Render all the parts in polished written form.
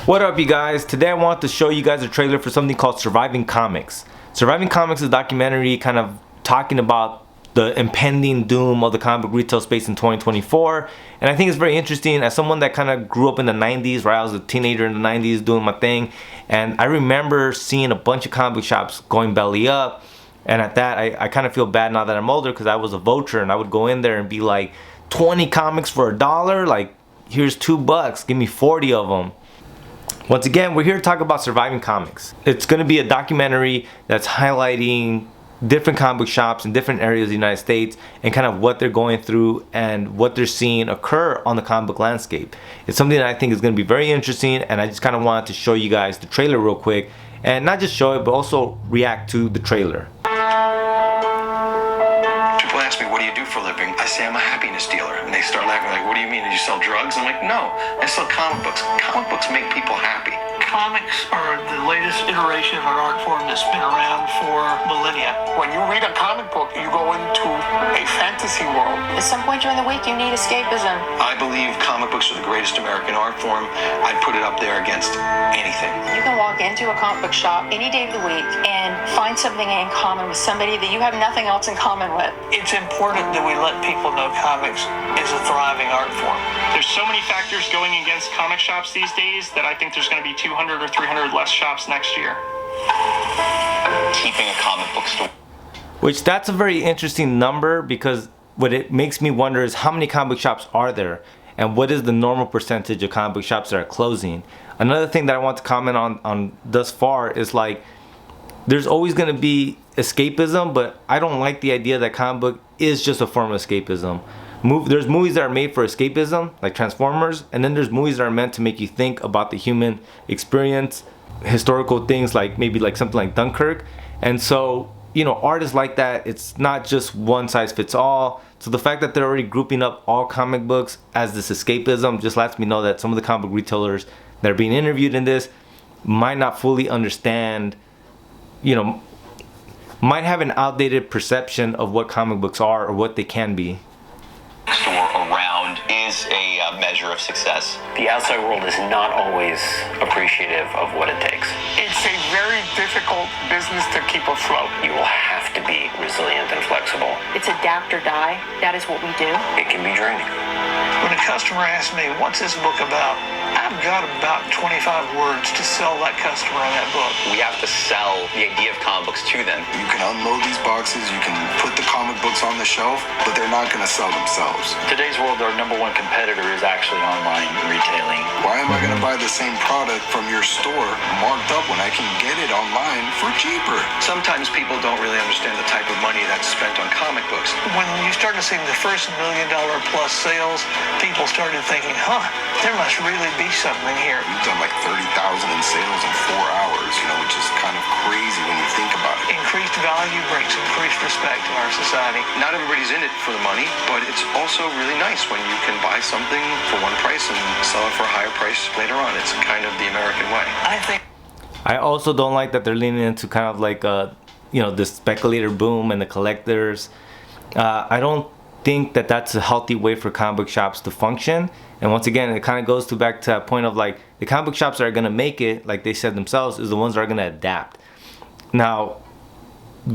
What up, you guys? Today I want to show you guys a trailer for something called Surviving Comics. Surviving Comics is a documentary kind of talking about the impending doom of the comic book retail space in 2024, and I think it's very interesting as someone that kind of grew up in the 90s, right? I was a teenager in the 90s doing my thing, and I remember seeing a bunch of comic book shops going belly up, and at that I kind of feel bad now that I'm older because I was a vulture and I would go in there and be like, 20 comics for $1? Like, here's $2, give me 40 of them. Once again, we're here to talk about Surviving Comics. It's going to be a documentary that's highlighting different comic book shops in different areas of the United States and kind of what they're going through and what they're seeing occur on the comic book landscape. It's something that I think is going to be very interesting, and I just kind of wanted to show you guys the trailer real quick, and not just show it, but also react to the trailer. People ask me, what do you do for a living? I say I'm a happiness dealer, and they start laughing like, what do you mean? Did you sell drugs? I'm like, no, I sell comic books. Comic books make people happy. Comics are the latest iteration of an art form that's been around for millennia. When you read a comic book, you go into a fantasy world. At some point during the week, you need escapism. I believe comic books are the greatest American art form. I'd put it up there against anything. You can walk into a comic book shop any day of the week and find something in common with somebody that you have nothing else in common with. It's important that we let people know comics is a thriving art form. There's so many factors going against comic shops these days that I think there's going to be 200 or 300 less shops next year. Keeping a comic book store. Which, that's a very interesting number, because what it makes me wonder is how many comic book shops are there and what is the normal percentage of comic book shops that are closing. Another thing that I want to comment on thus far is, like, there's always going to be escapism, but I don't like the idea that comic book is just a form of escapism. There's movies that are made for escapism, like Transformers, and then there's movies that are meant to make you think about the human experience, historical things, like maybe like something like Dunkirk. And so, you know, art is like that. It's not just one size fits all. So the fact that they're already grouping up all comic books as this escapism just lets me know that some of the comic book retailers that are being interviewed in this might not fully understand, you know, might have an outdated perception of what comic books are or what they can be. Store around is a measure of success. The outside world is not always appreciative of what it takes. It's a very difficult business to keep afloat. You will have to be resilient and flexible. It's adapt or die. That is what we do. It can be draining. When a customer asks me, what's this book about? I've got about 25 words to sell that customer on that book. We have to sell the idea of comic books to them. You can unload these boxes, you can put the comic books on the shelf, but they're not going to sell themselves. Today's world, our number one competitor is actually online retailing. Why am I going to buy the same product from your store marked up when I can get it online for cheaper? Sometimes people don't really understand the type of money that's spent on comic books. When you started seeing the first $1 million plus sales, people started thinking, there must really be something here. We've done like 30,000 in sales in 4 hours, you know, which is kind of crazy when you think about it. Increased value brings increased respect in our society. Not everybody's in it for the money, but it's also really nice when you can buy something for one price and sell it for a higher price later on. It's kind of the American way. I also don't like that they're leaning into kind of like you know, the speculator boom and the collectors. I don't think that that's a healthy way for comic book shops to function. And once again, it kind of goes back to that point of, like, the comic book shops that are going to make it, like they said themselves, is the ones that are going to adapt. Now,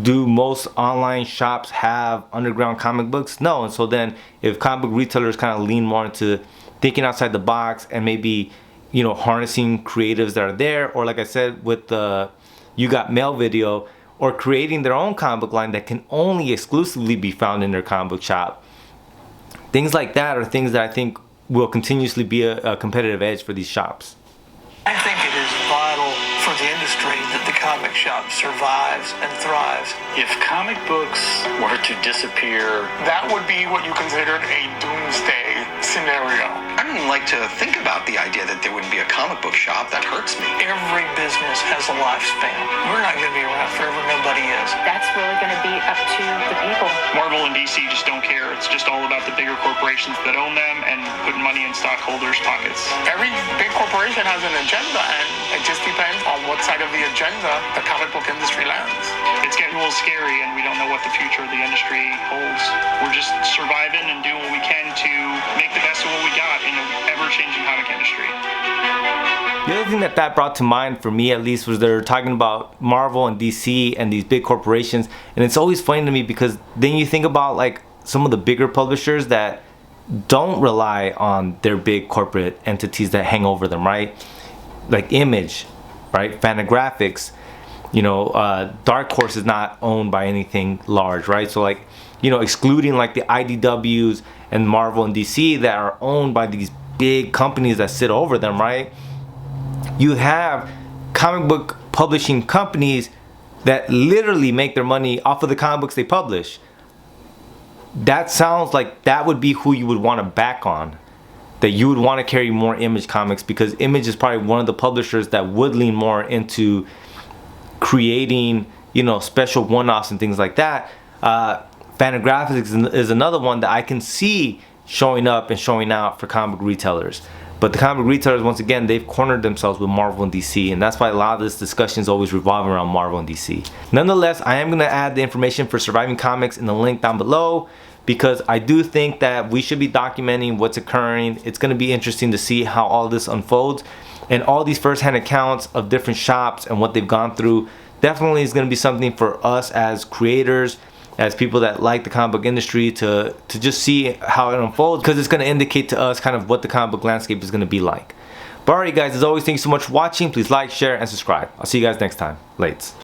do most online shops have underground comic books? No. And so then if comic book retailers kind of lean more into thinking outside the box and maybe, you know, harnessing creatives that are there, or like I said with the You Got Mail video, or creating their own comic book line that can only exclusively be found in their comic book shop, things like that are things that I think will continuously be a competitive edge for these shops. I think it is vital for the industry that the comic shop survives and thrives. If comic books were to disappear, That would be what you considered a doomsday scenario. I don't even like to think about the idea that there wouldn't be a comic book shop. That hurts me. Every business has a lifespan. We're not going to be around forever. Nobody is. That's really going to be up to the people. Marvel and DC just don't care. It's just all about the bigger corporations that own them and putting money in stockholders' pockets. Every big corporation has an agenda, and it just depends on what side of the agenda the comic book industry lands. It's getting a little scary, and we don't know what the future of the industry holds. We're just surviving and doing what we can to make the best of what we got in an ever-changing comic industry. The other thing that brought to mind for me, at least, was they're talking about Marvel and DC and these big corporations, and it's always funny to me because then you think about like some of the bigger publishers that don't rely on their big corporate entities that hang over them, right? Like Image, right? Fantagraphics, you know, Dark Horse is not owned by anything large, right? So like, you know, excluding like the IDWs and Marvel and DC that are owned by these big companies that sit over them, right? You have comic book publishing companies that literally make their money off of the comic books they publish. That sounds like that would be who you would want to back on. That you would want to carry more Image comics, because Image is probably one of the publishers that would lean more into creating, you know, special one-offs and things like that. Fantagraphics is another one that I can see showing up and showing out for comic book retailers. But the comic book retailers, once again, they've cornered themselves with Marvel and DC, and that's why a lot of this discussion is always revolving around Marvel and DC. Nonetheless, I am going to add the information for Surviving Comics in the link down below, because I do think that we should be documenting what's occurring. It's going to be interesting to see how all this unfolds, and all these first-hand accounts of different shops and what they've gone through definitely is going to be something for us as creators, as people that like the comic book industry, to just see how it unfolds, because it's going to indicate to us kind of what the comic book landscape is going to be like. But alright guys, as always, thank you so much for watching. Please like, share, and subscribe. I'll see you guys next time. Lates.